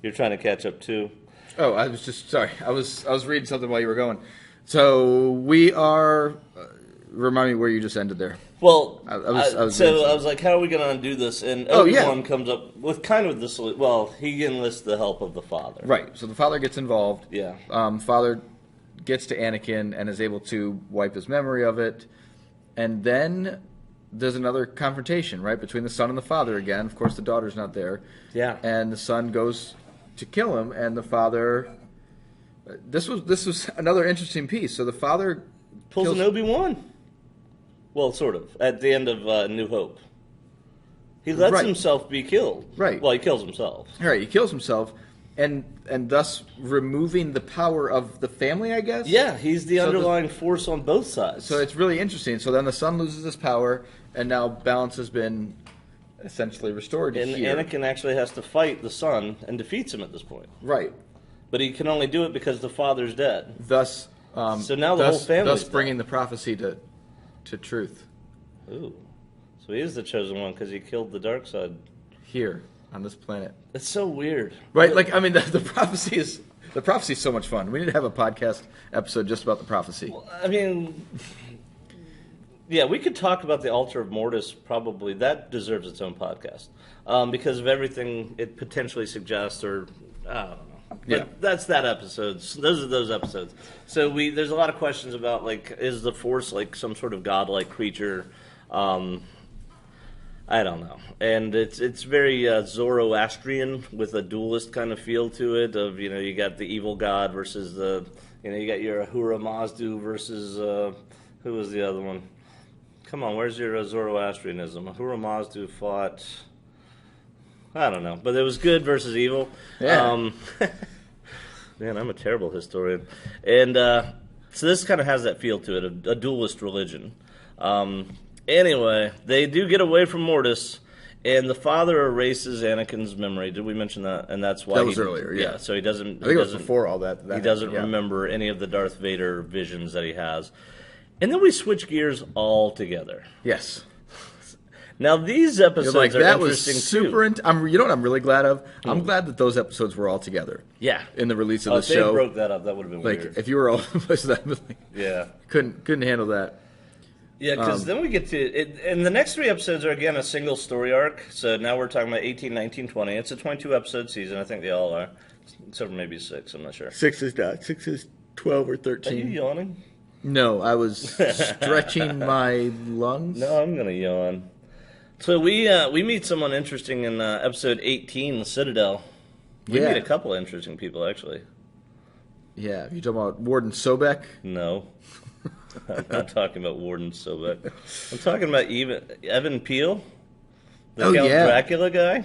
You're trying to catch up too. Oh, I was just sorry. I was reading something while you were going. So we are. Remind me where you just ended there. Well, I was I was like, how are we going to undo this? And Obi-Wan comes up with kind of the solution. Well, he enlists the help of the father. Right. So the father gets involved. Yeah. Father gets to Anakin and is able to wipe his memory of it, and then there's another confrontation, right, between the son and the father again. Of course, the daughter's not there. Yeah. And the son goes to kill him, and the father. This was another interesting piece. So the father Pulls kills- an Obi-Wan. Well, sort of. At the end of New Hope. He lets Right. himself be killed. Right. Well, he kills himself. All right, he kills himself, and thus removing the power of the family, I guess. Yeah, he's the So underlying force on both sides. So it's really interesting. So then the son loses his power, and now balance has been essentially restored and here. Anakin actually has to fight the son and defeats him at this point. Right. But he can only do it because the father's dead. Thus, So now the whole family's thus bringing dead. the prophecy to truth Ooh. So he is the chosen one because he killed the dark side. here on this planet. It's so weird. Right. Like, I mean, the prophecy is so much fun. We need to have a podcast episode just about the prophecy. I mean, yeah, we could talk about the altar of Mortis. Probably that deserves its own podcast because of everything it potentially suggests, or I don't know. But Yeah. that's that episode. Those are those episodes. So there's a lot of questions about, like, is the Force like some sort of godlike creature? I don't know. And it's very Zoroastrian with a dualist kind of feel to it. Of you got the evil god versus you got your Ahura Mazda versus who was the other one? Come on, where's your Zoroastrianism? Ahura Mazda fought. I don't know, but it was good versus evil. Yeah. Man, I'm a terrible historian. And so this kind of has that feel to it, a dualist religion. Anyway, they do get away from Mortis, and the father erases Anakin's memory. Did we mention that? And that's why That was earlier, yeah. So he doesn't. I think it was before all that. He doesn't yeah. remember any of the Darth Vader visions that he has. And then we switch gears altogether. Yes. Now these You're episodes like, are that was interesting super. too. You know what I'm really glad of? I'm glad that those episodes were all together. Yeah. In the release of Oh, the if they show. broke that up, that would have been Like, weird. if you were all that, Yeah. couldn't handle that. Yeah, because then we get to it, and the next 3 episodes are again a single story arc. So now we're talking about 18, 19, 20. It's a 22 episode season. I think they all are, except for maybe 6. I'm not sure. 6 is not. 6 is 12 or 13. Are you yawning? No, I was stretching my lungs. No, I'm gonna yawn. So we meet someone interesting in episode 18, the Citadel. We meet a couple of interesting people actually. Yeah, you talking about Warden Sobek? No. I'm not talking about Warden Sobek. I'm talking about Evan Peel, the Count Dracula guy.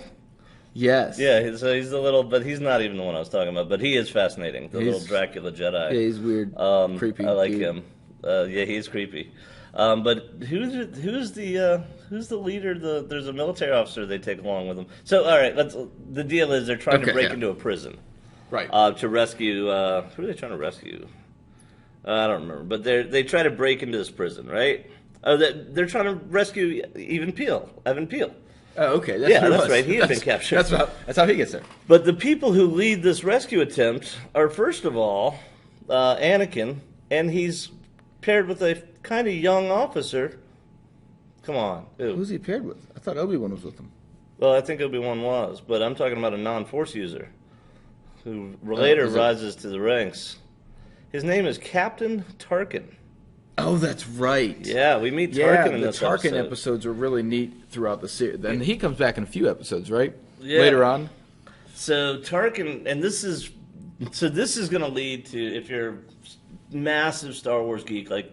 Yes. Yeah, so he's the little, but he's not even the one I was talking about. But he is fascinating, the little Dracula Jedi. Yeah, he's weird, creepy. I like him. Yeah, he's creepy. But who's the leader? There's a military officer they take along with them. So all right, the deal is they're trying to break into a prison, right? To rescue. Who are they trying to rescue? I don't remember, but they try to break into this prison, right? Oh, they're trying to rescue Evan Peel. Oh, okay. That's right. He had been captured. That's how he gets there. But the people who lead this rescue attempt are, first of all, Anakin, and he's paired with a kind of young officer. Come on. Who's he paired with? I thought Obi-Wan was with him. Well, I think Obi-Wan was, but I'm talking about a non-Force user who later rises to the ranks. His name is Captain Tarkin. Oh, that's right. Yeah, we meet Tarkin in this episode. The Tarkin episodes are really neat throughout the series. And he comes back in a few episodes, right? Yeah. Later on. So Tarkin, and this is going to lead to, if you're a massive Star Wars geek like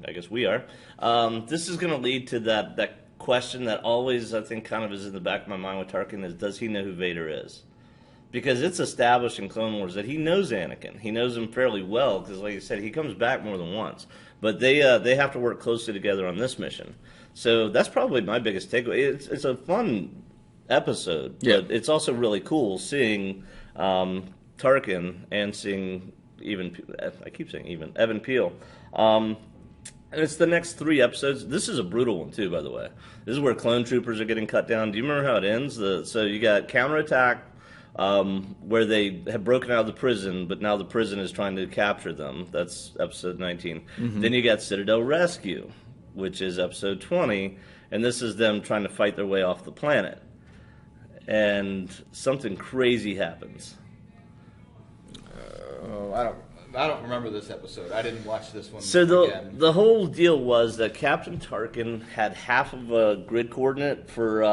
I guess we are, this is going to lead to that question that always I think kind of is in the back of my mind with Tarkin is, does he know who Vader is? Because it's established in Clone Wars that he knows Anakin. He knows him fairly well because, like I said, he comes back more than once. But they have to work closely together on this mission. So that's probably my biggest takeaway. It's a fun episode, but it's also really cool seeing Tarkin and seeing Evan Peel. And it's the next 3 episodes. This is a brutal one, too, by the way. This is where clone troopers are getting cut down. Do you remember how it ends? So you got counterattack, where they have broken out of the prison, but now the prison is trying to capture them. That's episode 19. Mm-hmm. Then you got Citadel Rescue, which is episode 20, and this is them trying to fight their way off the planet. And something crazy happens. I don't remember this episode. I didn't watch this one. So the whole deal was that Captain Tarkin had half of a grid coordinate for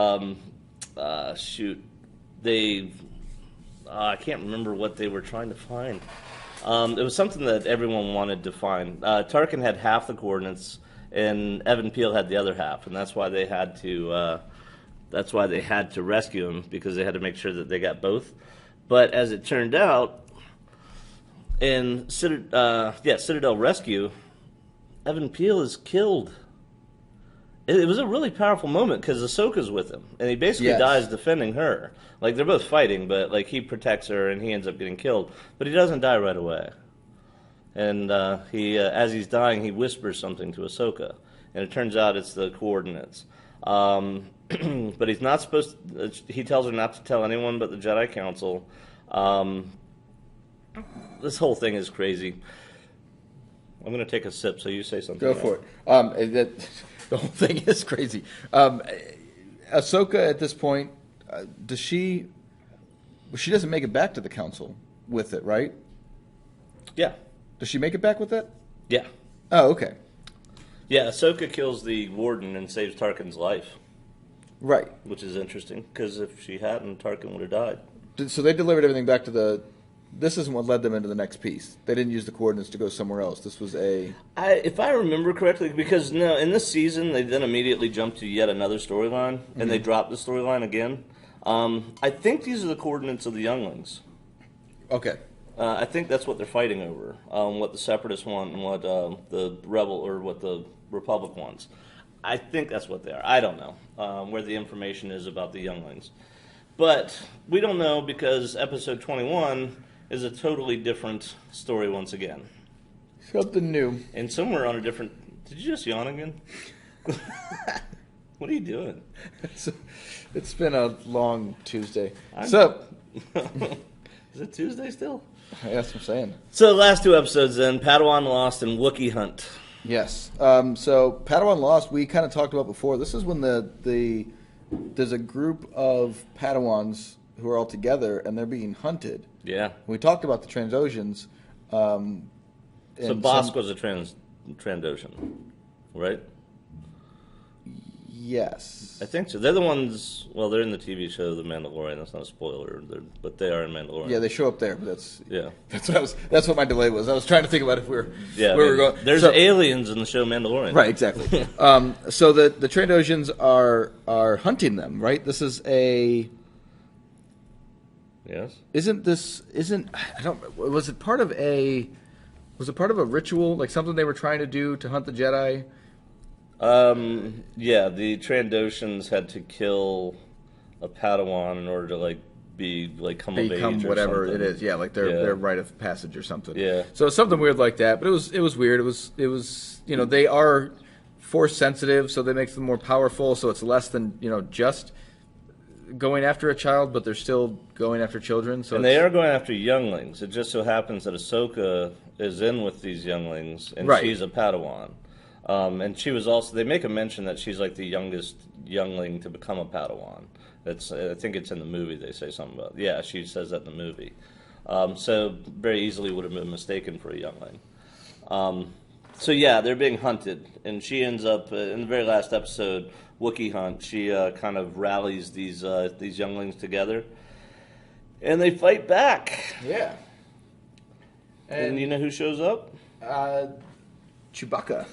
I can't remember what they were trying to find. It was something that everyone wanted to find. Tarkin had half the coordinates, and Evan Peel had the other half, and that's why they had to rescue him, because they had to make sure that they got both. But as it turned out, in Citadel Rescue, Evan Peel is killed. It was a really powerful moment because Ahsoka's with him, and he basically dies defending her. Like, they're both fighting, but like he protects her, and he ends up getting killed. But he doesn't die right away. And as he's dying, he whispers something to Ahsoka, and it turns out it's the coordinates. But he's not supposed to, he tells her not to tell anyone but the Jedi Council. This whole thing is crazy. I'm going to take a sip, so you say something. Go for it. The whole thing is crazy. Ahsoka, at this point, she doesn't make it back to the council with it, right? Yeah. Does she make it back with it? Yeah. Oh, okay. Yeah, Ahsoka kills the warden and saves Tarkin's life. Right. Which is interesting, because if she hadn't, Tarkin would have died. So they delivered everything back to the... This isn't what led them into the next piece. They didn't use the coordinates to go somewhere else. This was if I remember correctly, because no, in this season, they then immediately jumped to yet another storyline, and they dropped the storyline again. I think these are the coordinates of the younglings. Okay. I think that's what they're fighting over, what the Separatists want and what the what the Republic wants. I think that's what they are. I don't know where the information is about the younglings. But we don't know, because episode 21 is a totally different story once again. Something new. And somewhere on a different... Did you just yawn again? What are you doing? It's been a long Tuesday. Is it Tuesday still? That's what I'm saying. So the last 2 episodes then, Padawan Lost and Wookiee Hunt. Yes. So Padawan Lost, we kind of talked about before. This is when there's a group of Padawans who are all together and they're being hunted. Yeah. We talked about the Trandoshans. So Bosk was a Trandoshan, right? Yes. I think so. They're the ones. Well, they're in the TV show The Mandalorian. That's not a spoiler, but they are in Mandalorian. Yeah, they show up there, but that's yeah. That's what my delay was. I was trying to think about if where we were going. There's aliens in the show Mandalorian. Right, exactly. So the Trandoshans are hunting them, right? This is a. Yes. Was it part of a ritual, like something they were trying to do to hunt the Jedi? Yeah, the Trandoshans had to kill a Padawan in order to become of age or whatever something. it is. Yeah, like their rite of passage or something. Yeah. So it's something weird like that, but it was weird. It was they are force sensitive, so that makes them more powerful. So it's less than just going after a child, but they're still going after children. So they are going after younglings. It just so happens that Ahsoka is in with these younglings, and right. She's a Padawan. And she was also. They make a mention that she's like the youngest youngling to become a Padawan. I think it's in the movie. They say something about. Yeah, she says that in the movie. So very easily would have been mistaken for a youngling. So yeah, they're being hunted, and she ends up in the very last episode, Wookiee Hunt. She kind of rallies these younglings together, and they fight back. Yeah. And you know who shows up? Chewbacca.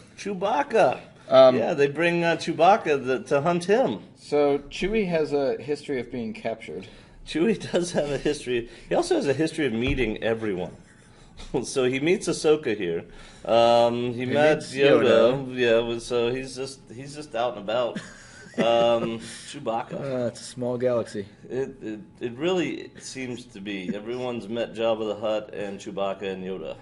Yeah, they bring Chewbacca to hunt him. So Chewie has a history of being captured. Chewie does have a history. He also has a history of meeting everyone. So he meets Ahsoka here. He met Yoda. Yeah, so he's just out and about. Chewbacca. It's a small galaxy. It really seems to be. Everyone's met Jabba the Hutt and Chewbacca and Yoda.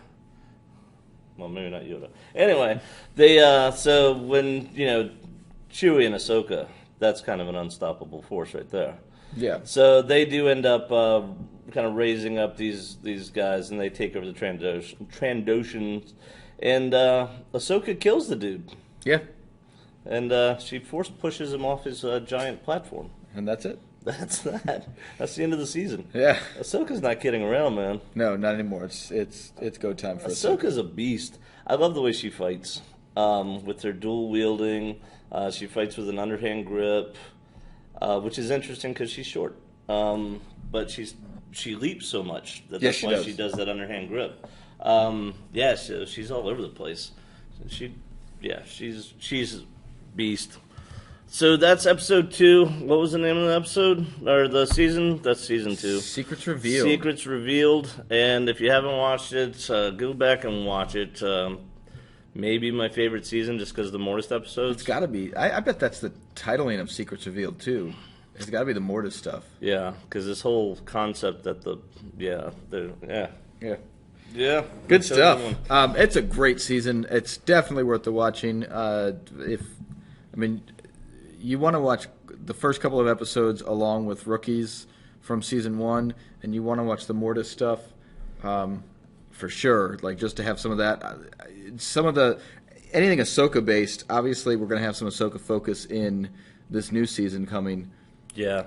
Well, maybe not Yoda. Anyway, they so when Chewie and Ahsoka, that's kind of an unstoppable force right there. Yeah. So they do end up kind of raising up these guys, and they take over the Trandoshans, and Ahsoka kills the dude. Yeah. And she force pushes him off his giant platform. And that's it. That's that. That's the end of the season. Yeah. Ahsoka's not kidding around, man. No, not anymore. It's go time for Ahsoka's a beast. I love the way she fights with her dual wielding. She fights with an underhand grip, which is interesting because she's short. But she leaps so much that's why she does that underhand grip. She's all over the place. She's a beast. So that's episode 2. What was the name of the episode? Or the season? That's season 2. Secrets Revealed. Secrets Revealed. And if you haven't watched it, go back and watch it. Maybe my favorite season just because of the Mortis episodes. It's got to be. I bet that's the titling of Secrets Revealed, too. It's got to be the Mortis stuff. Yeah, because this whole concept that Yeah. Yeah. Good stuff. It's a great season. It's definitely worth the watching. You want to watch the first couple of episodes along with Rookies from season 1, and you want to watch the Mortis stuff for sure. Like just to have some of that, anything Ahsoka based. Obviously, we're going to have some Ahsoka focus in this new season coming. Yeah.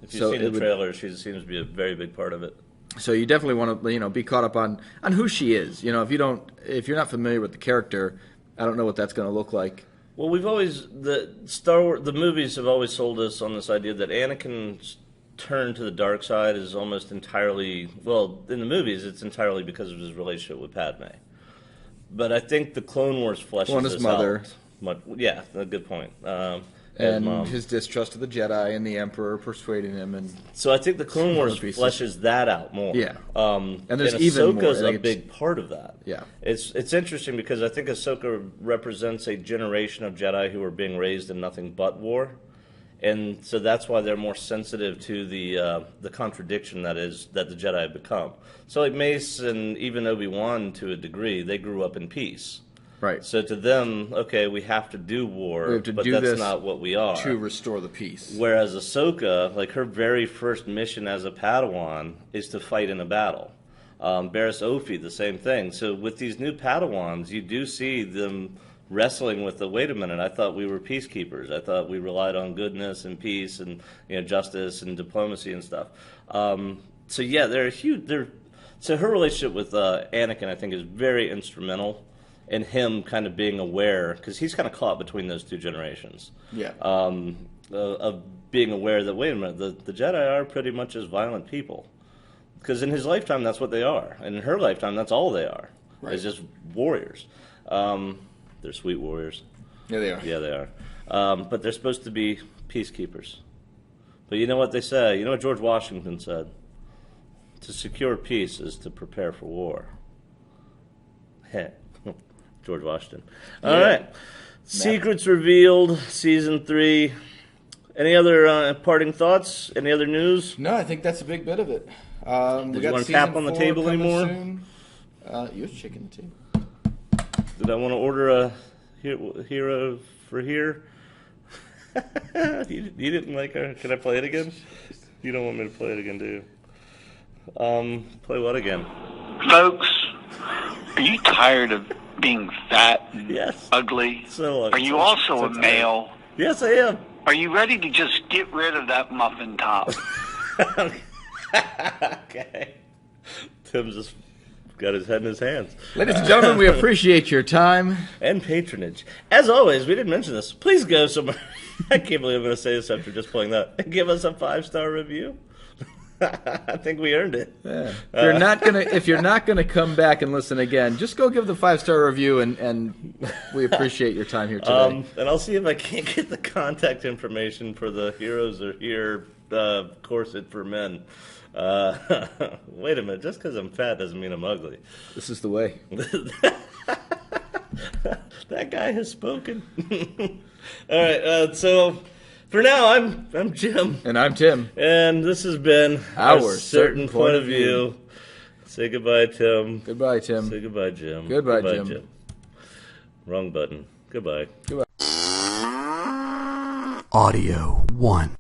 If you've seen the trailer, she seems to be a very big part of it. So you definitely want to be caught up on who she is. If you're not familiar with the character, I don't know what that's going to look like. Well, the movies have always sold us on this idea that Anakin's turn to the dark side is almost entirely, in the movies, it's entirely because of his relationship with Padme. But I think the Clone Wars fleshes his mother. out. Yeah, a good point. And his distrust of the Jedi and the Emperor persuading him, and so I think the Clone Wars fleshes that out more. Yeah, and there's even more. Ahsoka's a big part of that. Yeah, it's interesting because I think Ahsoka represents a generation of Jedi who are being raised in nothing but war, and so that's why they're more sensitive to the contradiction that the Jedi have become. So like Mace and even Obi-Wan to a degree, they grew up in peace. Right. So to them, okay, we have to do war, but that's not what we are. To restore the peace. Whereas Ahsoka, like her very first mission as a Padawan is to fight in a battle. Barriss Ophi, the same thing. So with these new Padawans, you do see them wrestling with the, wait a minute, I thought we were peacekeepers. I thought we relied on goodness and peace and justice and diplomacy and stuff. So yeah, they're huge. So her relationship with Anakin, I think, is very instrumental in him kind of being aware, because he's kind of caught between those two generations. Yeah. Of being aware that, wait a minute, the Jedi are pretty much as violent people. Because in his lifetime, that's what they are. And in her lifetime, that's all they are. Right. It's just warriors. They're sweet warriors. Yeah, they are. Yeah, they are. But they're supposed to be peacekeepers. But you know what they say? You know what George Washington said? To secure peace is to prepare for war. Heh. George Washington. All right. Secrets revealed, season 3. Any other parting thoughts? Any other news? No, I think that's a big bit of it. Did you want to tap on the table anymore? You're shaking the table. Did I want to order a hero for here? You didn't like her. Can I play it again? You don't want me to play it again, do you? Play what again? Folks, are you tired of being fat and Yes. ugly? So Are you also a male? Yes, I am. Are you ready to just get rid of that muffin top? Okay. Tim's just got his head in his hands. Ladies and gentlemen, we appreciate your time. And patronage. As always, we didn't mention this. Please go somewhere. I can't believe I'm going to say this after just playing that. And give us a 5-star review. I think we earned it. Yeah. If you're not gonna come back and listen again, just go give the 5-star review, and we appreciate your time here today. And I'll see if I can't get the contact information for the Heroes Are Here corset for men. Wait a minute, just because I'm fat doesn't mean I'm ugly. This is the way. That guy has spoken. All right, so for now, I'm Jim. And I'm Tim. And this has been Our A Certain Point of View. Say goodbye, Tim. Goodbye, Tim. Say goodbye, Jim. Goodbye, Jim. Wrong button. Goodbye. Goodbye. Audio 1.